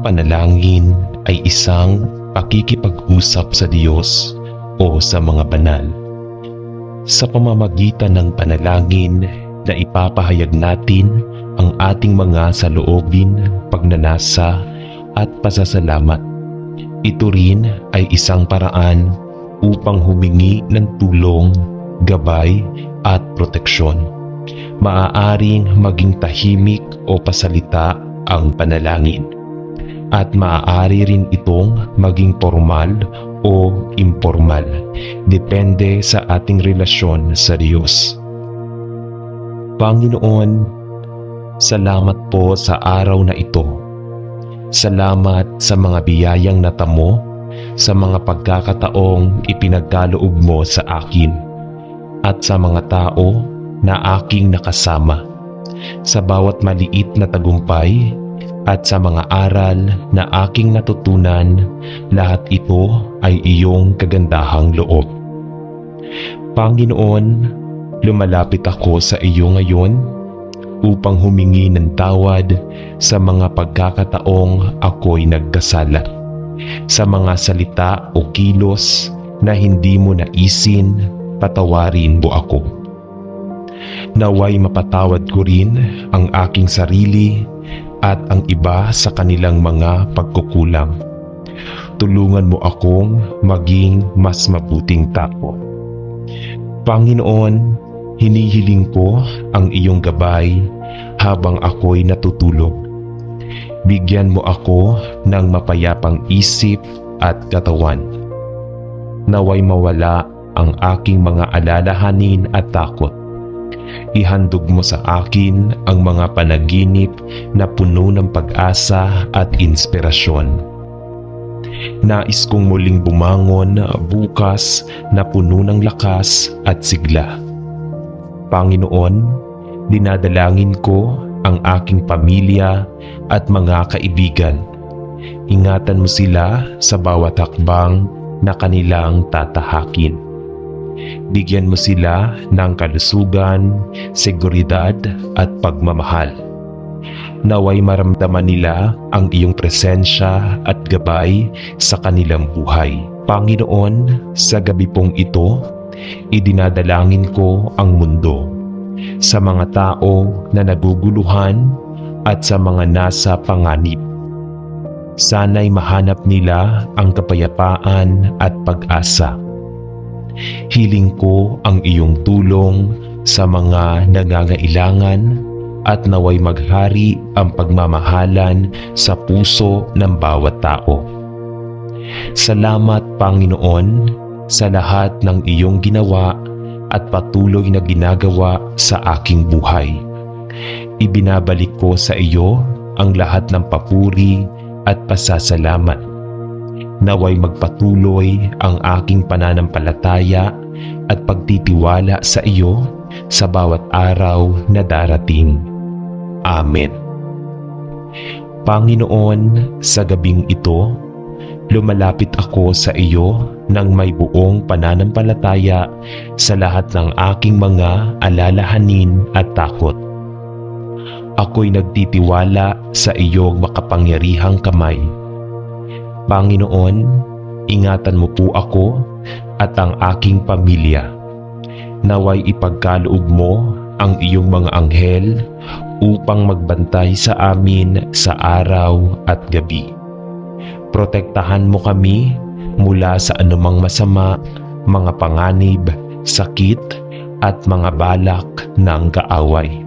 panalangin ay isang pakikipag-usap sa Diyos o sa mga banal. Sa pamamagitan ng panalangin na ipapahayag natin ang ating mga saloobin, pagnanasa at pasasalamat. Ito rin ay isang paraan upang humingi ng tulong, gabay at proteksyon. Maaaring maging tahimik o pasalita ang panalangin, at maaari rin itong maging formal o informal, depende sa ating relasyon sa Diyos. Panginoon, salamat po sa araw na ito. Salamat sa mga biyayang natamo, sa mga pagkakataong ipinagkaloob mo sa akin, at sa mga tao na aking nakasama, sa bawat maliit na tagumpay at sa mga aral na aking natutunan. Lahat ito ay iyong kagandahang loob. Panginoon, lumalapit ako sa iyo ngayon upang humingi ng tawad sa mga pagkakataong ako'y nagkasala, sa mga salita o kilos na hindi mo naisin. Patawarin mo ako. Naway mapatawad ko rin ang aking sarili at ang iba sa kanilang mga pagkukulang. Tulungan mo akong maging mas mabuting tao. Panginoon, hinihiling ko ang iyong gabay habang ako'y natutulog. Bigyan mo ako ng mapayapang isip at katawan. Naway mawala ang aking mga alalahanin at takot. Ihandog mo sa akin ang mga panaginip na puno ng pag-asa at inspirasyon. Nais kong muling bumangon bukas na puno ng lakas at sigla. Panginoon, dinadalangin ko ang aking pamilya at mga kaibigan. Ingatan mo sila sa bawat hakbang na kanilang tatahakin. Bigyan mo sila ng kalusugan, seguridad at pagmamahal. Naway maramdaman nila ang iyong presensya at gabay sa kanilang buhay. Panginoon, sa gabi pong ito, idinadalangin ko ang mundo, sa mga tao na naguguluhan at sa mga nasa panganib. Sana'y mahanap nila ang kapayapaan at pag-asa. Hiling ko ang iyong tulong sa mga nangangailangan at naway maghari ang pagmamahalan sa puso ng bawat tao. Salamat, Panginoon, sa lahat ng iyong ginawa at patuloy na ginagawa sa aking buhay. Ibinabalik ko sa iyo ang lahat ng papuri at pasasalamat. Naway magpatuloy ang aking pananampalataya at pagtitiwala sa iyo sa bawat araw na darating. Amen. Panginoon, sa gabing ito, lumalapit ako sa iyo ng may buong pananampalataya sa lahat ng aking mga alalahanin at takot. Ako'y nagtitiwala sa iyong makapangyarihang kamay. Panginoon, ingatan mo po ako at ang aking pamilya. Naway ipagkaloob mo ang iyong mga anghel upang magbantay sa amin sa araw at gabi. Protektahan mo kami mula sa anumang masama, mga panganib, sakit at mga balak ng kaaway.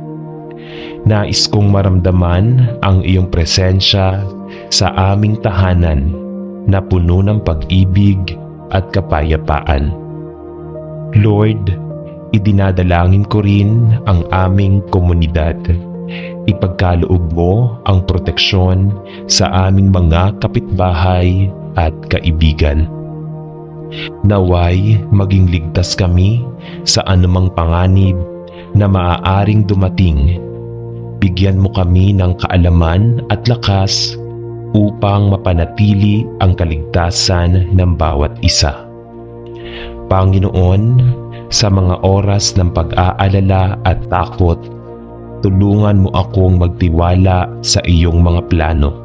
Nais kong maramdaman ang iyong presensya sa aming tahanan na puno ng pag-ibig at kapayapaan. Lord, idinadalangin ko rin ang aming komunidad. Ipagkaloob mo ang proteksyon sa aming mga kapitbahay at kaibigan. Naway maging ligtas kami sa anumang panganib na maaaring dumating. Bigyan mo kami ng kaalaman at lakas upang mapanatili ang kaligtasan ng bawat isa. Panginoon, sa mga oras ng pag-aalala at takot, tulungan mo akong magtiwala sa iyong mga plano.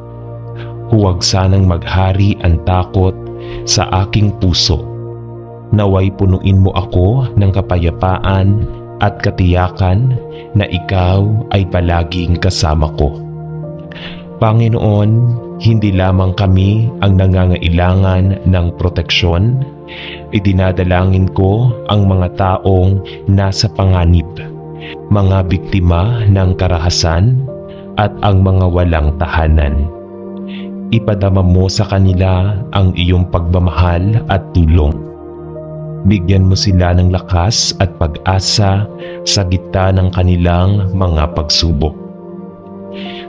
Huwag sanang maghari ang takot sa aking puso. Naway punuin mo ako ng kapayapaan at katiyakan na ikaw ay palaging kasama ko. Panginoon, hindi lamang kami ang nangangailangan ng proteksyon, idinadalangin ko ang mga taong nasa panganib, mga biktima ng karahasan at ang mga walang tahanan. Ipadama mo sa kanila ang iyong pagmamahal at tulong. Bigyan mo sila ng lakas at pag-asa sa gitna ng kanilang mga pagsubok.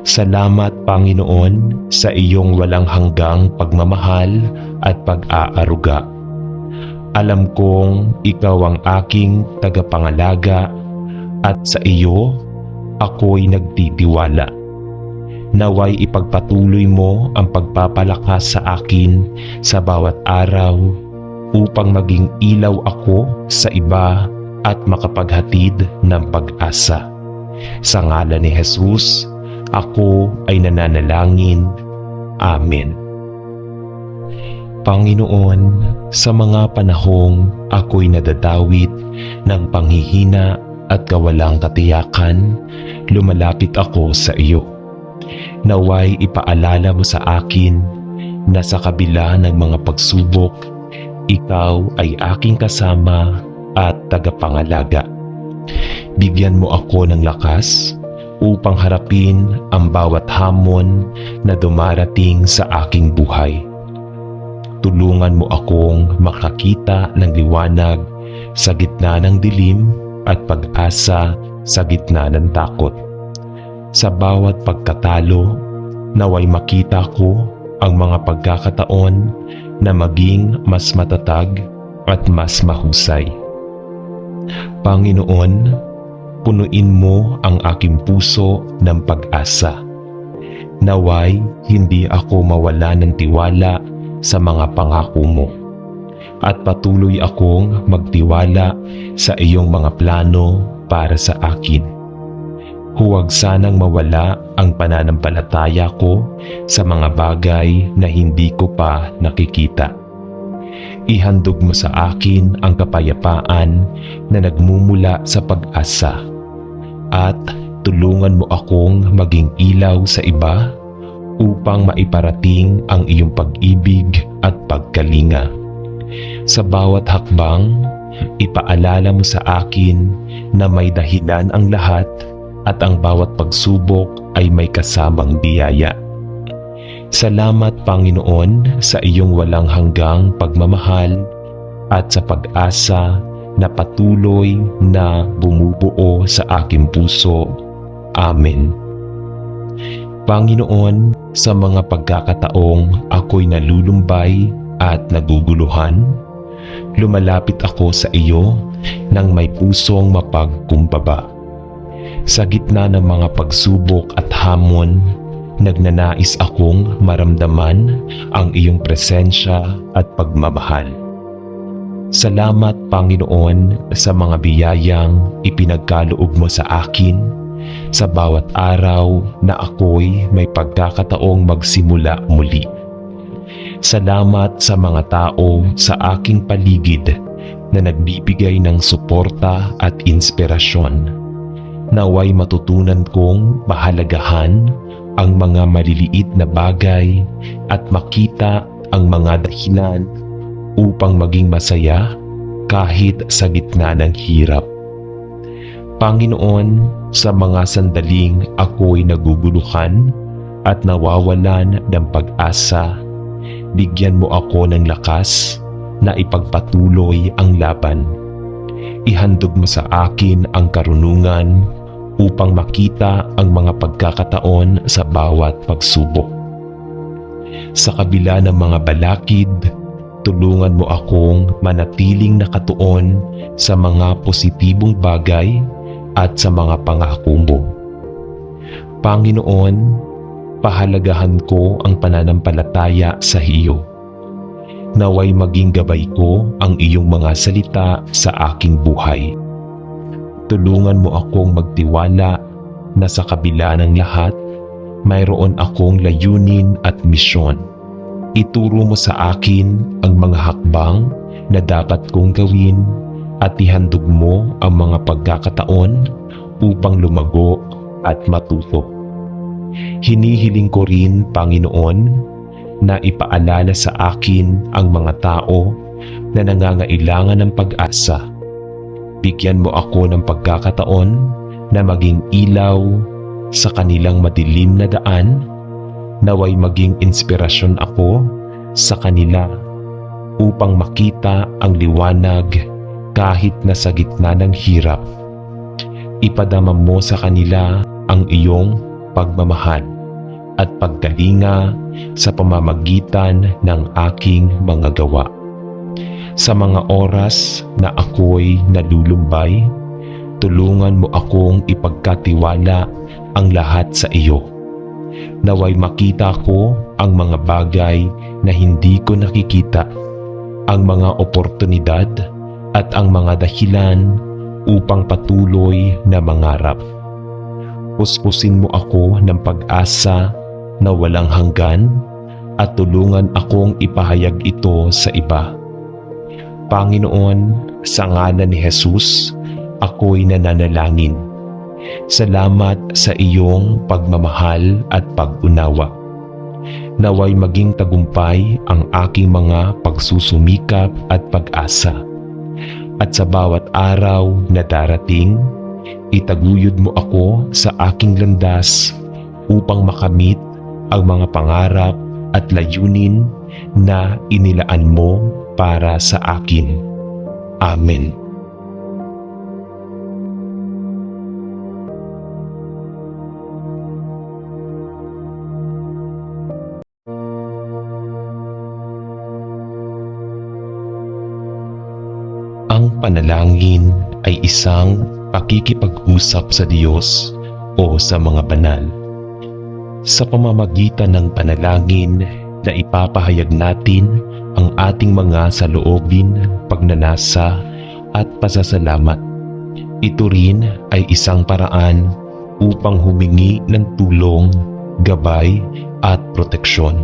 Salamat, Panginoon, sa iyong walang hanggang pagmamahal at pag-aaruga. Alam kong ikaw ang aking tagapangalaga at sa iyo ako'y nagtitiwala. Naway ipagpatuloy mo ang pagpapalakas sa akin sa bawat araw upang maging ilaw ako sa iba at makapaghatid ng pag-asa. Sa ngalan ni Jesus, ako ay nananalangin. Amen. Panginoon, sa mga panahong ako'y nadadawit ng panghihina at kawalang katiyakan, lumalapit ako sa iyo. Naway ipaalala mo sa akin na sa kabila ng mga pagsubok, ikaw ay aking kasama at tagapangalaga. Bigyan mo ako ng lakas upang harapin ang bawat hamon na dumarating sa aking buhay. Tulungan mo akong makakita ng liwanag sa gitna ng dilim at pag-asa sa gitna ng takot. Sa bawat pagkatalo, naway makita ko ang mga pagkakataon na maging mas matatag at mas mahusay. Panginoon, punuin mo ang aking puso ng pag-asa. Naway hindi ako mawala ng tiwala sa mga pangako mo at patuloy akong magtiwala sa iyong mga plano para sa akin. Huwag sanang mawala ang pananampalataya ko sa mga bagay na hindi ko pa nakikita. Ihandog mo sa akin ang kapayapaan na nagmumula sa pag-asa at tulungan mo akong maging ilaw sa iba upang maiparating ang iyong pag-ibig at pagkalinga. Sa bawat hakbang, ipaalala mo sa akin na may dahilan ang lahat at ang bawat pagsubok ay may kasamang biyaya. Salamat, Panginoon, sa iyong walang hanggang pagmamahal at sa pag-asa na patuloy na bumubuo sa aking puso. Amen. Panginoon, sa mga pagkakataong ako'y nalulumbay at naguguluhan, lumalapit ako sa iyo nang may pusong mapagkumbaba. Sa gitna ng mga pagsubok at hamon, nagnanais akong maramdaman ang iyong presensya at pagmamahal. Salamat, Panginoon, sa mga biyayang ipinagkaloob mo sa akin sa bawat araw na ako'y may pagkakataong magsimula muli. Salamat sa mga tao sa aking paligid na nagbibigay ng suporta at inspirasyon. Naway matutunan kong mahalagahan ang mga maliliit na bagay at makita ang mga dahilan upang maging masaya kahit sa gitna ng hirap. Panginoon, sa mga sandaling ako'y naguguluhan at nawawalan ng pag-asa, bigyan mo ako ng lakas na ipagpatuloy ang laban. Ihandog mo sa akin ang karunungan upang makita ang mga pagkakataon sa bawat pagsubok. Sa kabila ng mga balakid, tulungan mo akong manatiling nakatuon sa mga positibong bagay at sa mga pangako mo. Panginoon, pahalagahan ko ang pananampalataya sa iyo. Naway maging gabay ko ang iyong mga salita sa aking buhay. Tulungan mo akong magtiwala na sa kabila ng lahat, mayroon akong layunin at misyon. Ituro mo sa akin ang mga hakbang na dapat kong gawin at ihandog mo ang mga pagkakataon upang lumago at matuto. Hinihiling ko rin, Panginoon, na ipaalala sa akin ang mga tao na nangangailangan ng pag-asa. Bigyan mo ako ng pagkakataon na maging ilaw sa kanilang madilim na daan, naway maging inspirasyon ako sa kanila upang makita ang liwanag kahit nasa gitna ng hirap. Ipadama mo sa kanila ang iyong pagmamahal at pagkalinga sa pamamagitan ng aking mga gawa. Sa mga oras na ako'y nalulumbay, tulungan mo akong ipagkatiwala ang lahat sa iyo. Naway makita ko ang mga bagay na hindi ko nakikita, ang mga oportunidad at ang mga dahilan upang patuloy na mangarap. Puspusin mo ako ng pag-asa na walang hanggan at tulungan akong ipahayag ito sa iba. Panginoon, sa ngalan ni Jesus, ako'y nananalangin. Salamat sa iyong pagmamahal at pag-unawa. Naway maging tagumpay ang aking mga pagsusumikap at pag-asa. At sa bawat araw na darating, itaguyod mo ako sa aking landas upang makamit ang mga pangarap at layunin na inilaan mo para sa akin. Amen. Ang panalangin ay isang pakikipag-usap sa Diyos o sa mga banal. Sa pamamagitan ng panalangin na ipapahayag natin ang ating mga saloobin, pagnanasa at pasasalamat. Ito rin ay isang paraan upang humingi ng tulong, gabay at proteksyon.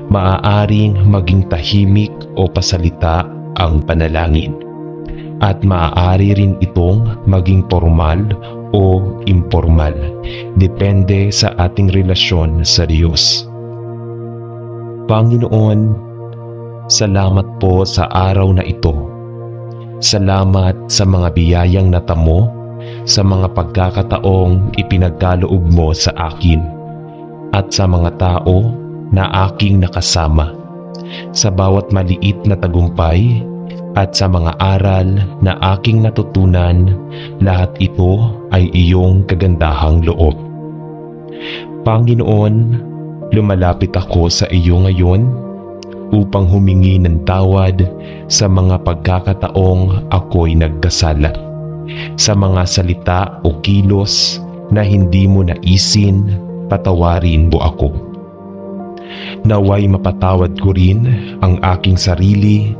Maaaring maging tahimik o pasalita ang panalangin. At maaari rin itong maging formal o informal, depende sa ating relasyon sa Diyos. Panginoon, salamat po sa araw na ito. Salamat sa mga biyayang natamo, sa mga pagkakataong ipinagkaloob mo sa akin, at sa mga tao na aking nakasama, sa bawat maliit na tagumpay, at sa mga aral na aking natutunan, lahat ito ay iyong kagandahang loob. Panginoon, lumalapit ako sa iyo ngayon upang humingi ng tawad sa mga pagkakataong ako'y nagkasala, sa mga salita o kilos na hindi mo naisin, patawarin mo ako. Naway mapatawad ko rin ang aking sarili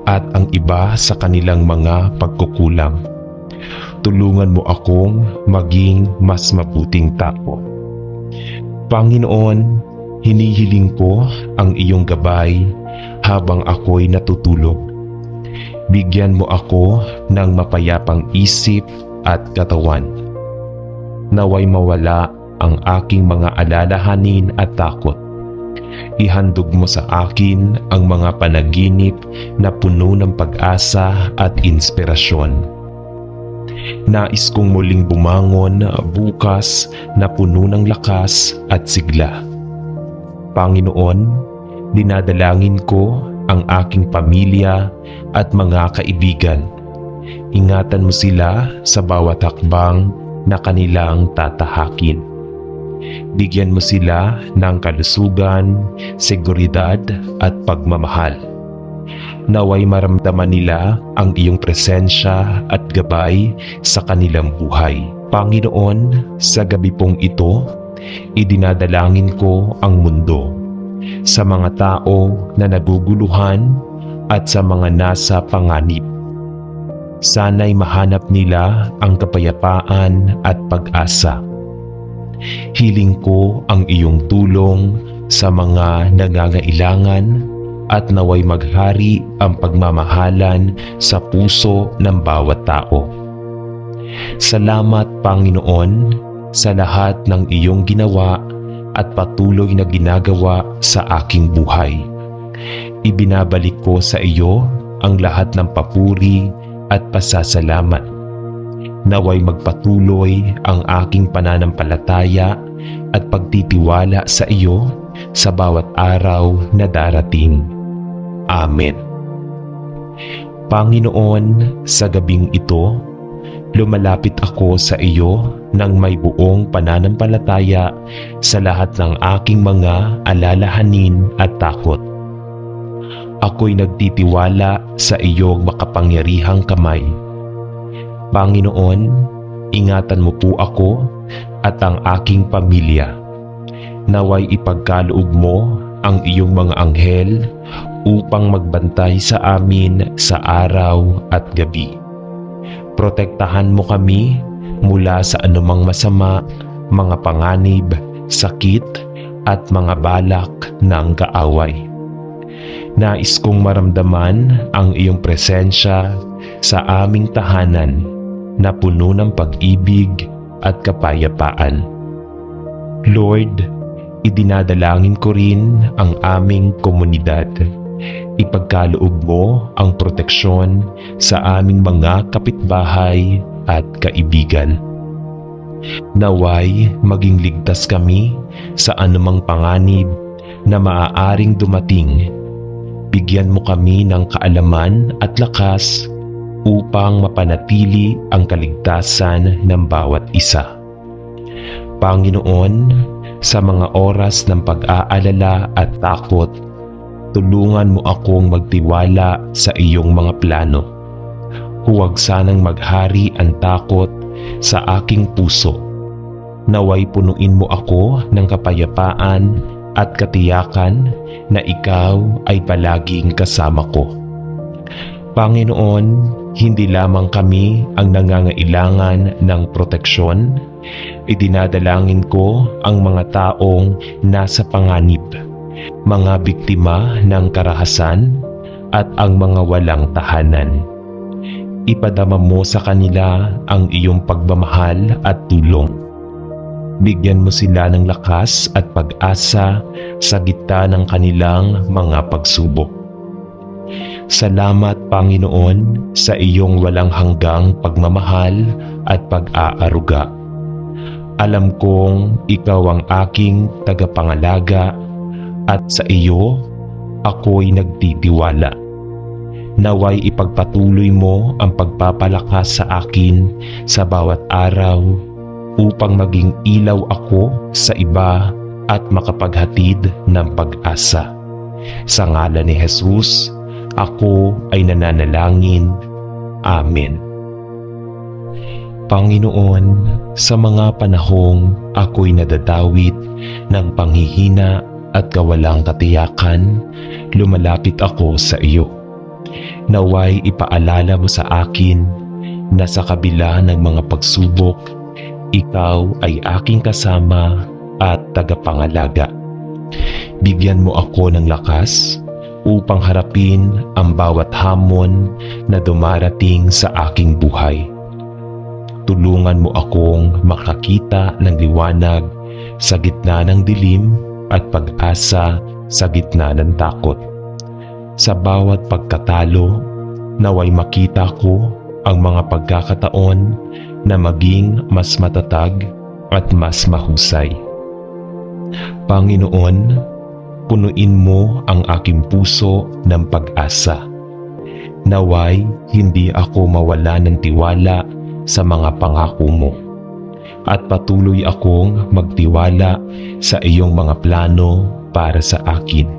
at ang iba sa kanilang mga pagkukulang. Tulungan mo akong maging mas mabuting tao. Panginoon, hinihiling ko ang iyong gabay habang ako'y natutulog. Bigyan mo ako ng mapayapang isip at katawan. Naway mawala ang aking mga alalahanin at takot. Ihandog mo sa akin ang mga panaginip na puno ng pag-asa at inspirasyon. Nais kong muling bumangon bukas na puno ng lakas at sigla. Panginoon, dinadalangin ko ang aking pamilya at mga kaibigan. Ingatan mo sila sa bawat hakbang na kanilang tatahakin. Bigyan mo sila ng kalusugan, seguridad at pagmamahal. Naway maramdaman nila ang iyong presensya at gabay sa kanilang buhay. Panginoon, sa gabi pong ito, idinadalangin ko ang mundo, sa mga tao na naguguluhan at sa mga nasa panganib. Sana'y mahanap nila ang kapayapaan at pag-asa. Hiling ko ang iyong tulong sa mga nangangailangan at naway maghari ang pagmamahalan sa puso ng bawat tao. Salamat, Panginoon, sa lahat ng iyong ginawa at patuloy na ginagawa sa aking buhay. Ibinabalik ko sa iyo ang lahat ng papuri at pasasalamat. Naway magpatuloy ang aking pananampalataya at pagtitiwala sa iyo sa bawat araw na darating. Amen. Panginoon, sa gabing ito, lumalapit ako sa iyo ng may buong pananampalataya sa lahat ng aking mga alalahanin at takot. Ako'y nagtitiwala sa iyong makapangyarihang kamay. Panginoon, ingatan mo po ako at ang aking pamilya. Naway ipagkaloob mo ang iyong mga anghel upang magbantay sa amin sa araw at gabi. Protektahan mo kami mula sa anumang masama, mga panganib, sakit at mga balak ng kaaway. Nais kong maramdaman ang iyong presensya sa aming tahanan na puno ng pag-ibig at kapayapaan. Lord, idinadalangin ko rin ang aming komunidad. Ipagkaloob mo ang proteksyon sa aming mga kapitbahay at kaibigan. Naway maging ligtas kami sa anumang panganib na maaaring dumating. Bigyan mo kami ng kaalaman at lakas upang mapanatili ang kaligtasan ng bawat isa. Panginoon, sa mga oras ng pag-aalala at takot, tulungan mo akong magtiwala sa iyong mga plano. Huwag sanang maghari ang takot sa aking puso. Naway punuin mo ako ng kapayapaan at katiyakan na ikaw ay palaging kasama ko. Panginoon, hindi lamang kami ang nangangailangan ng proteksyon, idinadalangin ko ang mga taong nasa panganib, mga biktima ng karahasan at ang mga walang tahanan. Ipadama mo sa kanila ang iyong pagmamahal at tulong. Bigyan mo sila ng lakas at pag-asa sa gitna ng kanilang mga pagsubok. Salamat, Panginoon, sa iyong walang hanggang pagmamahal at pag-aaruga. Alam kong ikaw ang aking tagapangalaga at sa iyo ako'y nagtitiwala. Naway ipagpatuloy mo ang pagpapalakas sa akin sa bawat araw upang maging ilaw ako sa iba at makapaghatid ng pag-asa. Sa ngalan ni Jesus, ako ay nananalangin. Amen. Panginoon, sa mga panahong ako'y nadadawit ng panghihina at kawalang katiyakan, lumalapit ako sa iyo. Naway ipaalala mo sa akin na sa kabila ng mga pagsubok, ikaw ay aking kasama at tagapangalaga. Bigyan mo ako ng lakas upang harapin ang bawat hamon na dumarating sa aking buhay. Tulungan mo akong makakita ng liwanag sa gitna ng dilim at pag-asa sa gitna ng takot. Sa bawat pagkatalo, naway makita ko ang mga pagkakataon na maging mas matatag at mas mahusay. Panginoon, punuin mo ang aking puso ng pag-asa. Naway hindi ako mawala ng tiwala sa mga pangako mo at patuloy akong magtiwala sa iyong mga plano para sa akin.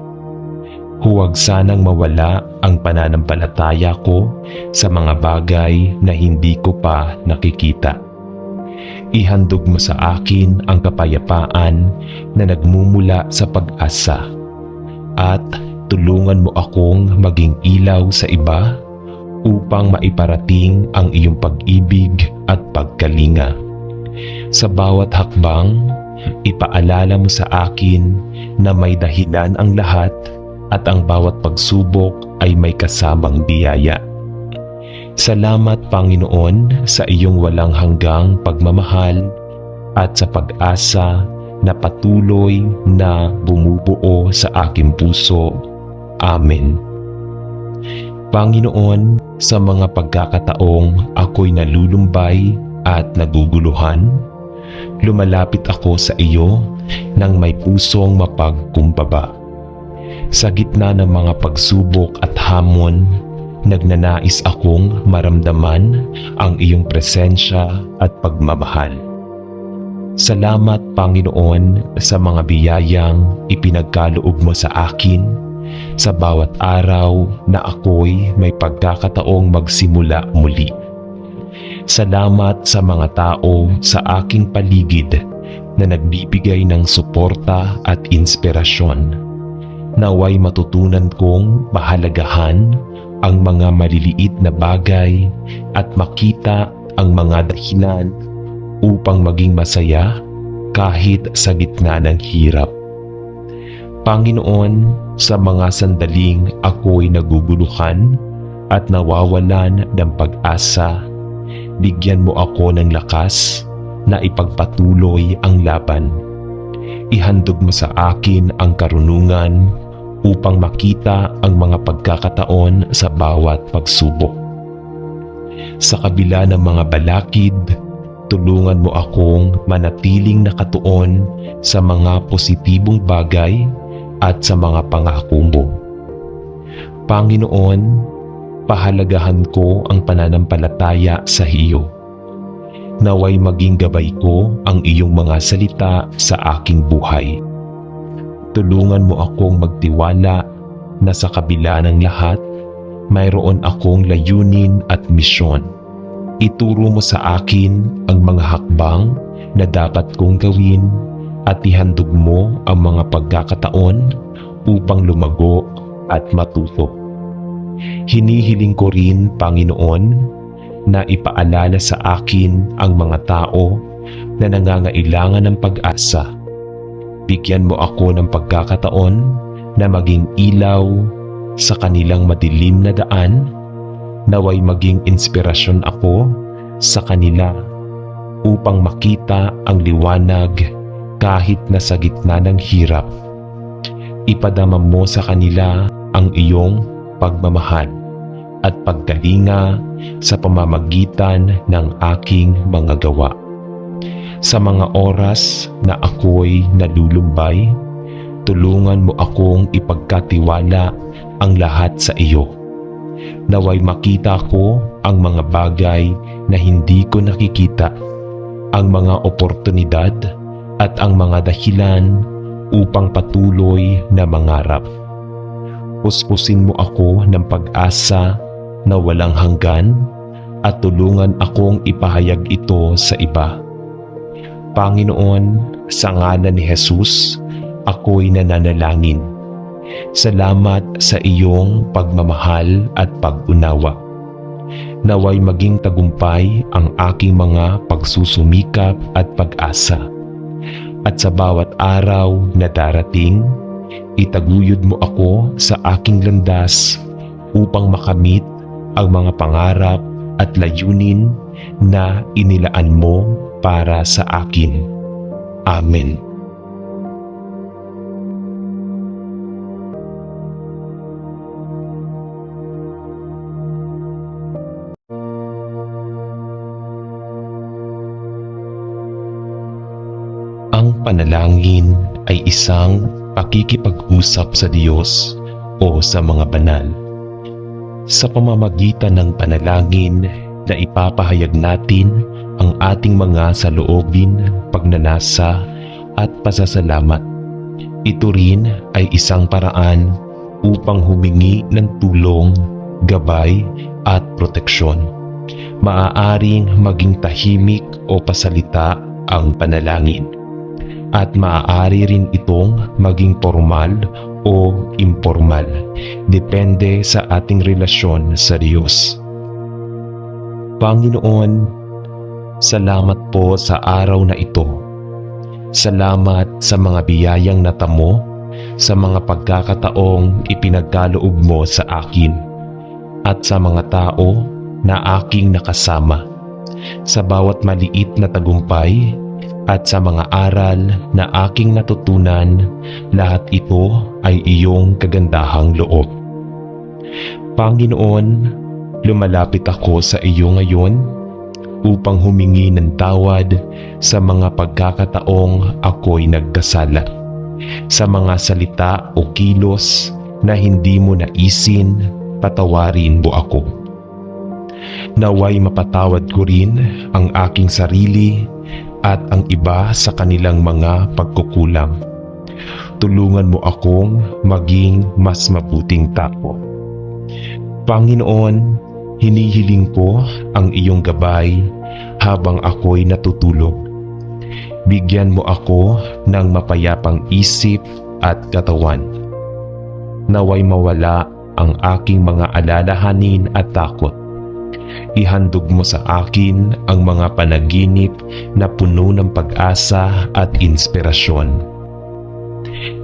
Huwag sanang mawala ang pananampalataya ko sa mga bagay na hindi ko pa nakikita. Ihandog mo sa akin ang kapayapaan na nagmumula sa pag-asa at tulungan mo akong maging ilaw sa iba upang maiparating ang iyong pag-ibig at pagkalinga. Sa bawat hakbang, Ipaalala mo sa akin na may dahilan ang lahat at ang bawat pagsubok ay may kasamang biyaya. Salamat, Panginoon, sa iyong walang hanggang pagmamahal at sa pag-asa na patuloy na bumubuo sa aking puso. Amen. Panginoon, sa mga pagkakataong ako'y nalulumbay at naguguluhan, lumalapit ako sa iyo nang may pusong mapagkumbaba. Sa gitna ng mga pagsubok at hamon, nagnanais akong maramdaman ang iyong presensya at pagmamahal. Salamat, Panginoon, sa mga biyayang ipinagkaloob mo sa akin sa bawat araw na ako'y may pagkakataong magsimula muli. Salamat sa mga tao sa aking paligid na nagbibigay ng suporta at inspirasyon. Naway matutunan kong mahalagahan ang mga maliliit na bagay at makita ang mga dahilan upang maging masaya kahit sa gitna ng hirap. Panginoon, sa mga sandaling ako'y naguguluhan at nawawalan ng pag-asa, bigyan mo ako ng lakas na ipagpatuloy ang laban. Ihandog mo sa akin ang karunungan upang makita ang mga pagkakataon sa bawat pagsubok. Sa kabila ng mga balakid, tulungan mo akong manatiling nakatuon sa mga positibong bagay at sa mga pangako mo. Panginoon, pahalagahan ko ang pananampalataya sa iyo. Naway maging gabay ko ang iyong mga salita sa aking buhay. Tulungan mo akong magtiwala na sa kabila ng lahat, mayroon akong layunin at misyon. Ituro mo sa akin ang mga hakbang na dapat kong gawin at ihandog mo ang mga pagkakataon upang lumago at matuto. Hinihiling ko rin, Panginoon, na ipaalala sa akin ang mga tao na nangangailangan ng pag-asa. Bigyan mo ako ng pagkakataon na maging ilaw sa kanilang madilim na daan, naway maging inspirasyon ako sa kanila upang makita ang liwanag kahit na sa gitna ng hirap. Ipadama mo sa kanila ang iyong pagmamahal at pagkalinga sa pamamagitan ng aking mga gawa. Sa mga oras na ako'y nalulumbay, tulungan mo akong ipagkatiwala ang lahat sa iyo. Naway makita ko ang mga bagay na hindi ko nakikita, ang mga oportunidad at ang mga dahilan upang patuloy na mangarap. Puspusin mo ako ng pag-asa na walang hanggan at tulungan akong ipahayag ito sa iba. Panginoon, sa ngalan ni Jesus, ako'y nananalangin. Salamat sa iyong pagmamahal at pag-unawa. Naway maging tagumpay ang aking mga pagsusumikap at pag-asa. At sa bawat araw na darating, itaguyod mo ako sa aking landas upang makamit ang mga pangarap at layunin na inilaan mo para sa akin. Amen. Ang panalangin ay isang pakikipag-usap sa Diyos o sa mga banal. Sa pamamagitan ng panalangin na ipapahayag natin ang ating mga saloobin, pagnanasa at pasasalamat. Ito rin ay isang paraan upang humingi ng tulong, gabay at proteksyon. Maaaring maging tahimik o pasalita ang panalangin. At maaari rin itong maging formal o informal, depende sa ating relasyon sa Diyos. Panginoon, salamat po sa araw na ito. Salamat sa mga biyayang natamo, sa mga pagkakataong ipinagkaloob mo sa akin, at sa mga tao na aking nakasama, sa bawat maliit na tagumpay, at sa mga aral na aking natutunan. Lahat ito ay iyong kagandahang loob. Panginoon, lumalapit ako sa iyo ngayon upang humingi ng tawad sa mga pagkakataong ako'y nagkasala, sa mga salita o kilos na hindi mo naisin. Patawarin mo ako. Naway mapatawad ko rin ang aking sarili at ang iba sa kanilang mga pagkukulang. Tulungan mo akong maging mas mabuting tao. Panginoon, hinihiling ko ang iyong gabay habang ako'y natutulog. Bigyan mo ako ng mapayapang isip at katawan. Naway mawala ang aking mga alalahanin at takot. Ihandog mo sa akin ang mga panaginip na puno ng pag-asa at inspirasyon.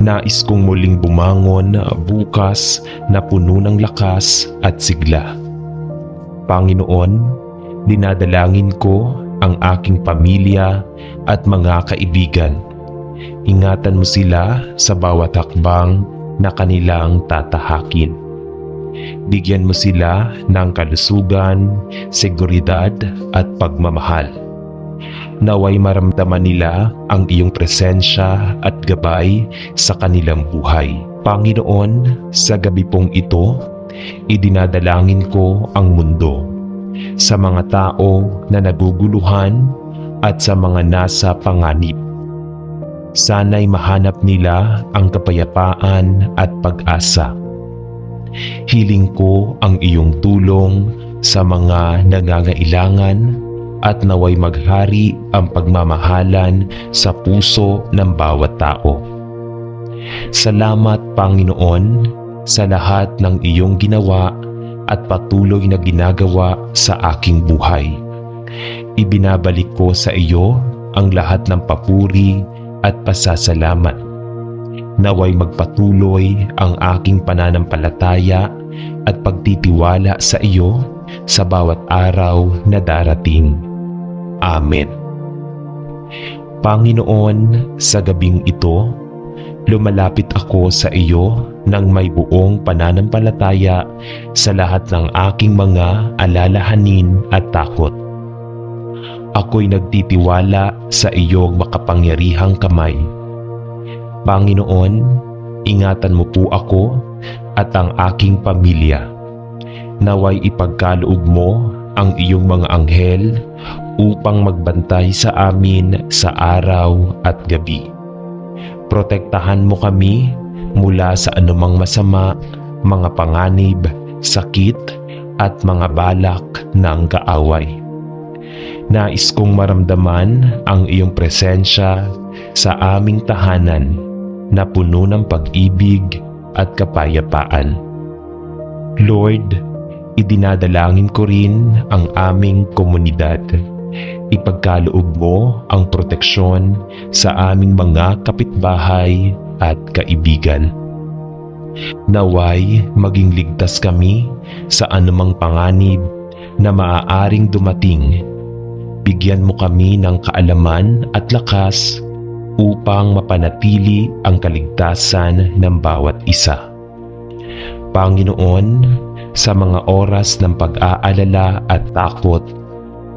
Nais kong muling bumangon bukas na puno ng lakas at sigla. Panginoon, dinadalangin ko ang aking pamilya at mga kaibigan. Ingatan mo sila sa bawat hakbang na kanilang tatahakin. Bigyan mo sila ng kalusugan, seguridad at pagmamahal. Naway maramdaman nila ang iyong presensya at gabay sa kanilang buhay. Panginoon, sa gabi pong ito, idinadalangin ko ang mundo, sa mga tao na naguguluhan at sa mga nasa panganib. Sana'y mahanap nila ang kapayapaan at pag-asa. Hiling ko ang iyong tulong sa mga nangangailangan at naway maghari ang pagmamahalan sa puso ng bawat tao. Salamat, Panginoon, sa lahat ng iyong ginawa at patuloy na ginagawa sa aking buhay. Ibinabalik ko sa iyo ang lahat ng papuri at pasasalamat. Naway magpatuloy ang aking pananampalataya at pagtitiwala sa iyo sa bawat araw na darating. Amen. Panginoon, sa gabing ito, lumalapit ako sa iyo ng may buong pananampalataya sa lahat ng aking mga alalahanin at takot. Ako'y nagtitiwala sa iyong makapangyarihang kamay. Panginoon, ingatan mo po ako at ang aking pamilya. Naway ipagkaloob mo ang iyong mga anghel upang magbantay sa amin sa araw at gabi. Protektahan mo kami mula sa anumang masama, mga panganib, sakit at mga balak ng kaaway. Nais kong maramdaman ang iyong presensya sa aming tahanan na puno ng pag-ibig at kapayapaan. Lord, idinadalangin ko rin ang aming komunidad. Ipagkaloob mo ang proteksyon sa aming mga kapitbahay at kaibigan. Naway maging ligtas kami sa anumang panganib na maaaring dumating. Bigyan mo kami ng kaalaman at lakas upang mapanatili ang kaligtasan ng bawat isa. Panginoon, sa mga oras ng pag-aalala at takot,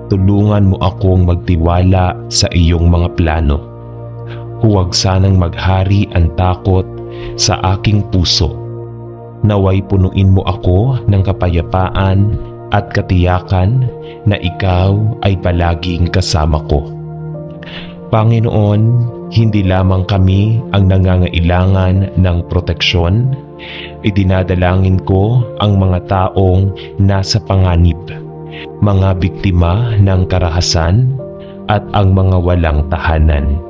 tulungan mo akong magtiwala sa iyong mga plano. Huwag sanang maghari ang takot sa aking puso. Naway punuin mo ako ng kapayapaan at katiyakan na ikaw ay palaging kasama ko. Panginoon, hindi lamang kami ang nangangailangan ng proteksyon. Idinadalangin ko ang mga taong nasa panganib, mga biktima ng karahasan at ang mga walang tahanan.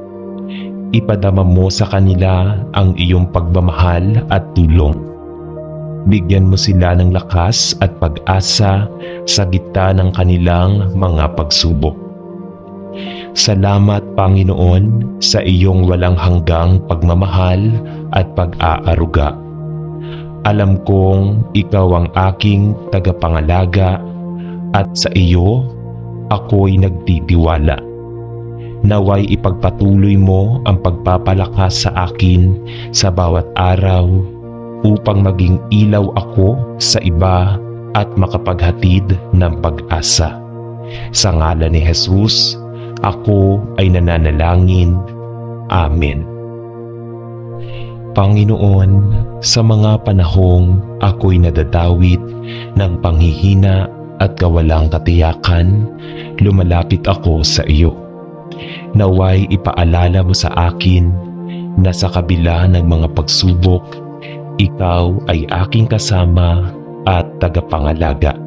Ipadama mo sa kanila ang iyong pagmamahal at tulong. Bigyan mo sila ng lakas at pag-asa sa gitna ng kanilang mga pagsubok. Salamat, Panginoon, sa iyong walang hanggang pagmamahal at pag-aaruga. Alam kong ikaw ang aking tagapangalaga at sa iyo ako'y nagtitiwala. Naway ipagpatuloy mo ang pagpapalakas sa akin sa bawat araw upang maging ilaw ako sa iba at makapaghatid ng pag-asa. Sa ngalan ni Jesus, ako ay nananalangin. Amen. Panginoon, sa mga panahong ako'y nadadawit ng panghihina at kawalang katiyakan, lumalapit ako sa iyo. Naway ipaalala mo sa akin na sa kabila ng mga pagsubok, ikaw ay aking kasama at tagapangalaga.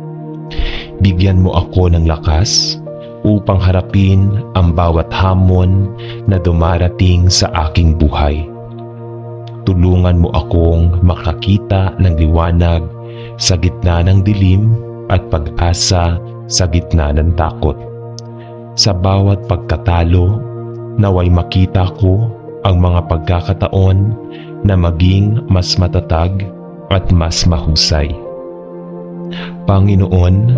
Bigyan mo ako ng lakas upang harapin ang bawat hamon na dumarating sa aking buhay. Tulungan mo akong makakita ng liwanag sa gitna ng dilim at pag-asa sa gitna ng takot. Sa bawat pagkatalo, naway makita ko ang mga pagkakataon na maging mas matatag at mas mahusay. Panginoon,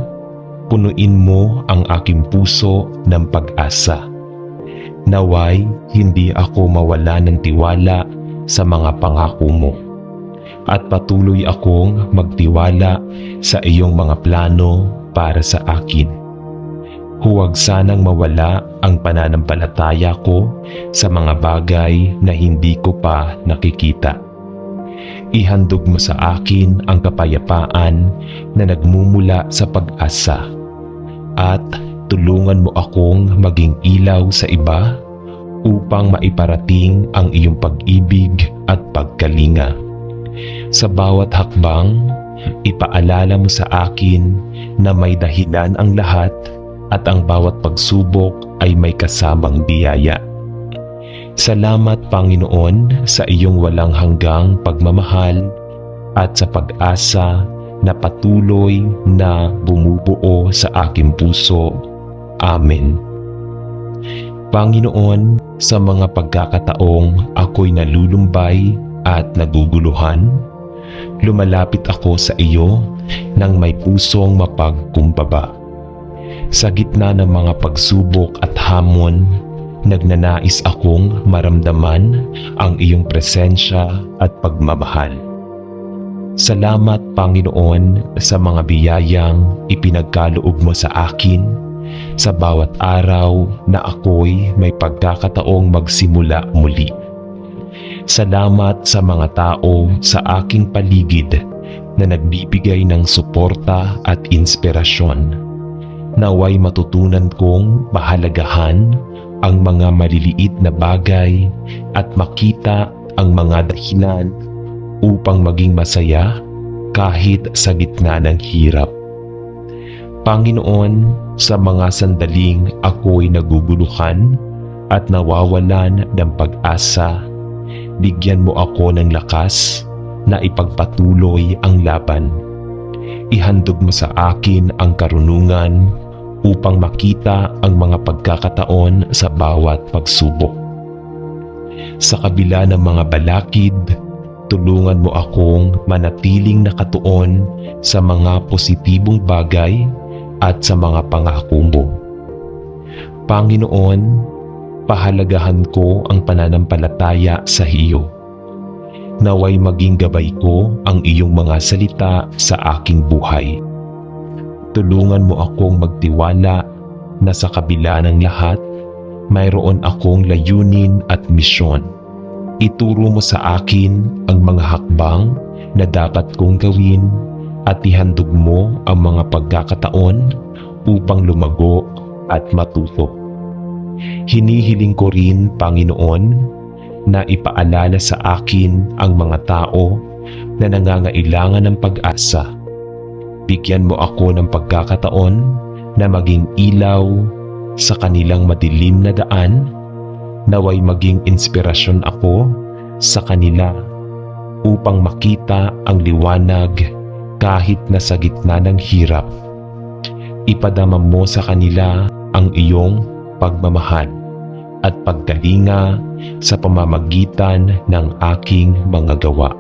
punuin mo ang aking puso ng pag-asa. Naway hindi ako mawala ng tiwala sa mga pangako mo at patuloy akong magtiwala sa iyong mga plano para sa akin. Huwag sanang mawala ang pananampalataya ko sa mga bagay na hindi ko pa nakikita. Ihandog mo sa akin ang kapayapaan na nagmumula sa pag-asa at tulungan mo akong maging ilaw sa iba upang maiparating ang iyong pag-ibig at pagkalinga. Sa bawat hakbang, ipaalala mo sa akin na may dahilan ang lahat at ang bawat pagsubok ay may kasamang biyaya. Salamat, Panginoon, sa iyong walang hanggang pagmamahal at sa pag-asa na patuloy na bumubuo sa aking puso. Amen. Panginoon, sa mga pagkakataong ako'y nalulumbay at naguguluhan, lumalapit ako sa iyo nang may pusong mapagkumbaba. Sa gitna ng mga pagsubok at hamon, nagnanais akong maramdaman ang iyong presensya at pagmamahal. Salamat, Panginoon, sa mga biyayang ipinagkaloob mo sa akin sa bawat araw na ako'y may pagkakataong magsimula muli. Salamat sa mga tao sa aking paligid na nagbibigay ng suporta at inspirasyon. Naway matutunan kong mahalagahan ang mga maliliit na bagay at makita ang mga dahilan upang maging masaya kahit sa gitna ng hirap. Panginoon, sa mga sandaling ako'y naguguluhan at nawawalan ng pag-asa, bigyan mo ako ng lakas na ipagpatuloy ang laban. Ihandog mo sa akin ang karunungan upang makita ang mga pagkakataon sa bawat pagsubok. Sa kabila ng mga balakid, tulungan mo akong manatiling nakatuon sa mga positibong bagay at sa mga pangako mo. Panginoon, pahalagahan ko ang pananampalataya sa iyo. Naway maging gabay ko ang iyong mga salita sa aking buhay. Tulungan mo akong magtiwala na sa kabila ng lahat, mayroon akong layunin at misyon. Ituro mo sa akin ang mga hakbang na dapat kong gawin at ihandog mo ang mga pagkakataon upang lumago at matuto. Hinihiling ko rin, Panginoon, na ipaalala sa akin ang mga tao na nangangailangan ng pag-asa. Bigyan mo ako ng pagkakataon na maging ilaw sa kanilang madilim na daan, naway maging inspirasyon ako sa kanila upang makita ang liwanag kahit na sa gitna ng hirap. Ipadama mo sa kanila ang iyong pagmamahal. at pagkalinga sa pamamagitan ng aking mga gawa.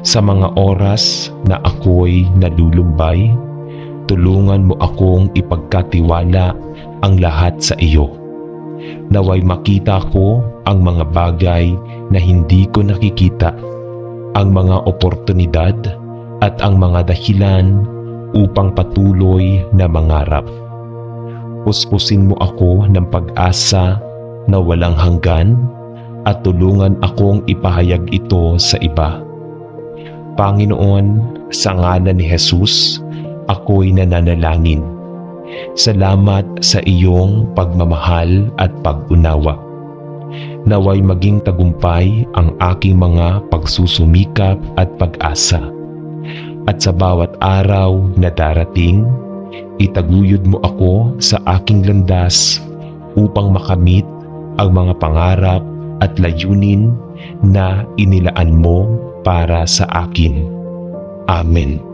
Sa mga oras na ako'y nalulumbay, tulungan mo akong ipagkatiwala ang lahat sa iyo. Naway makita ko ang mga bagay na hindi ko nakikita, ang mga oportunidad at ang mga dahilan upang patuloy na mangarap. Puspusin mo ako ng pag-asa na walang hanggan at tulungan akong ipahayag ito sa iba. Panginoon, sa ngalan ni Jesus, ako'y nananalangin. Salamat sa iyong pagmamahal at pag-unawa. Naway maging tagumpay ang aking mga pagsusumikap at pag-asa. At sa bawat araw na darating, itaguyod mo ako sa aking landas upang makamit ang mga pangarap at layunin na inilaan mo para sa akin. Amen.